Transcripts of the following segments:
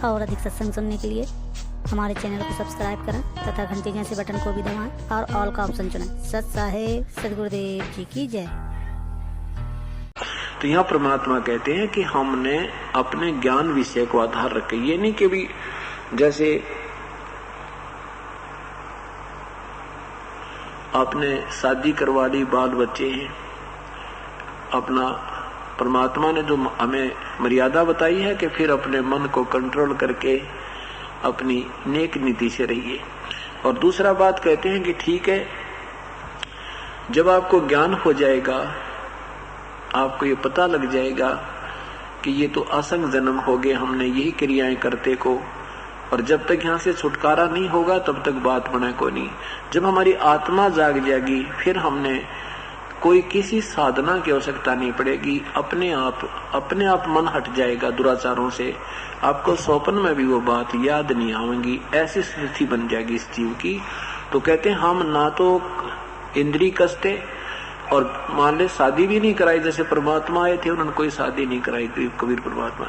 और अधिक सत्संग सुनने के लिए हमारे चैनल को सब्सक्राइब करें तथा घंटी जैसे बटन को भी दबाएं और ऑल का ऑप्शन चुनें। सत साहेब सदगुरुदेव जी की जय। तो यहाँ परमात्मा कहते हैं कि हमने अपने ज्ञान विषय को आधार रखे, ये नहीं कि भी जैसे आपने शादी करवा ली, बाल बच्चे हैं, अपना परमात्मा ने जो हमें मर्यादा बताई है कि फिर अपने मन को कंट्रोल करके अपनी नेक नीति से रहिए। और दूसरा बात कहते हैं कि ठीक है, जब आपको ज्ञान हो जाएगा, आपको ये पता लग जाएगा कि ये तो असंग जन्म हो गए, हमने यही क्रियाएं करते को, और जब तक यहाँ से छुटकारा नहीं होगा तब तक बात बने को नहीं। जब हमारी आत्मा जाग जाएगी फिर हमने कोई किसी साधना की आवश्यकता नहीं पड़ेगी, अपने आप मन हट जाएगा दुराचारों से। आपको स्वप्न में भी वो बात याद नहीं आएगी, ऐसी स्थिति बन जाएगी इस जीव की। तो कहते हैं हम ना तो इंद्रिय कसते और मान ले शादी भी नहीं कराई, जैसे परमात्मा आए थे उन्होंने कोई शादी नहीं कराई, कबीर परमात्मा।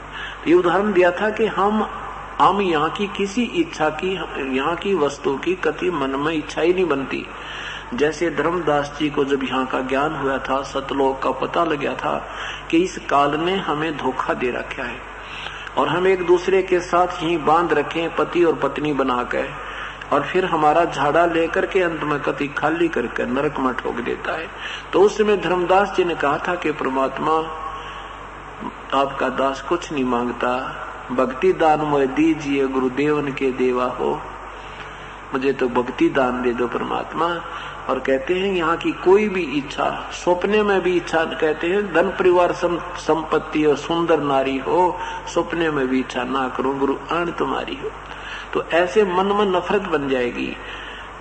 ये उदाहरण दिया था कि हम यहाँ की किसी इच्छा की, यहाँ की वस्तु की कति मन में इच्छा ही नहीं बनती। जैसे धर्मदास जी को जब यहाँ का ज्ञान हुआ था, सतलोक का पता लग गया था कि इस काल ने हमें धोखा दे रखा है और हम एक दूसरे के साथ यहीं बांध रखे पति और पत्नी बनाकर, और फिर हमारा झाड़ा लेकर के अंत में कति खाली करके नरक में ठोक देता है। तो उस समय धर्मदास जी ने कहा था कि परमात्मा आपका दास कुछ नहीं मांगता, भक्ति दान मुझे दीजिए गुरुदेवन के देवा हो, मुझे तो भक्ति दान दे दो परमात्मा। और कहते हैं यहाँ की कोई भी इच्छा, सपने में भी इच्छा, कहते हैं धन परिवार संपत्ति और सुंदर नारी हो, सपने में भी इच्छा ना करूं गुरु आन तुम्हारी हो। तो ऐसे मन में नफरत बन जाएगी।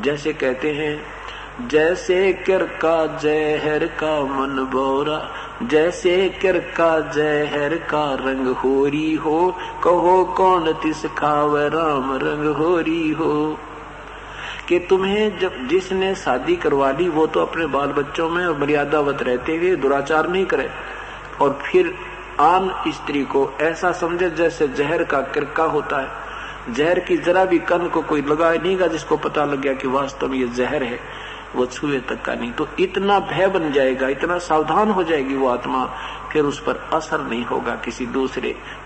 जैसे कहते हैं जैसे कर का जहर का मन बोरा, जैसे कर का जहर का रंग होरी हो, कहो कौन तिस खावे राम रंग होरी हो। कि तुम्हें जब जिसने शादी करवा ली वो तो अपने बाल बच्चों में मर्यादावत रहते हुए दुराचार नहीं करे, और फिर आन स्त्री को ऐसा समझे जैसे जहर का किरका होता है। जहर की जरा भी कन को कोई लगाए नहींगा, जिसको पता लग गया कि वास्तव में ये जहर है, वो छुए तक का नहीं। तो इतना भय बन जाएगा, इतना सावधान हो जाएगी वो आत्मा, फिर उस पर असर नहीं होगा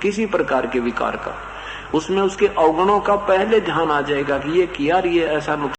किसी प्रकार के विकार का। उसमें उसके अवगुणों का पहले ध्यान आ जाएगा कि ये किया, ये ऐसा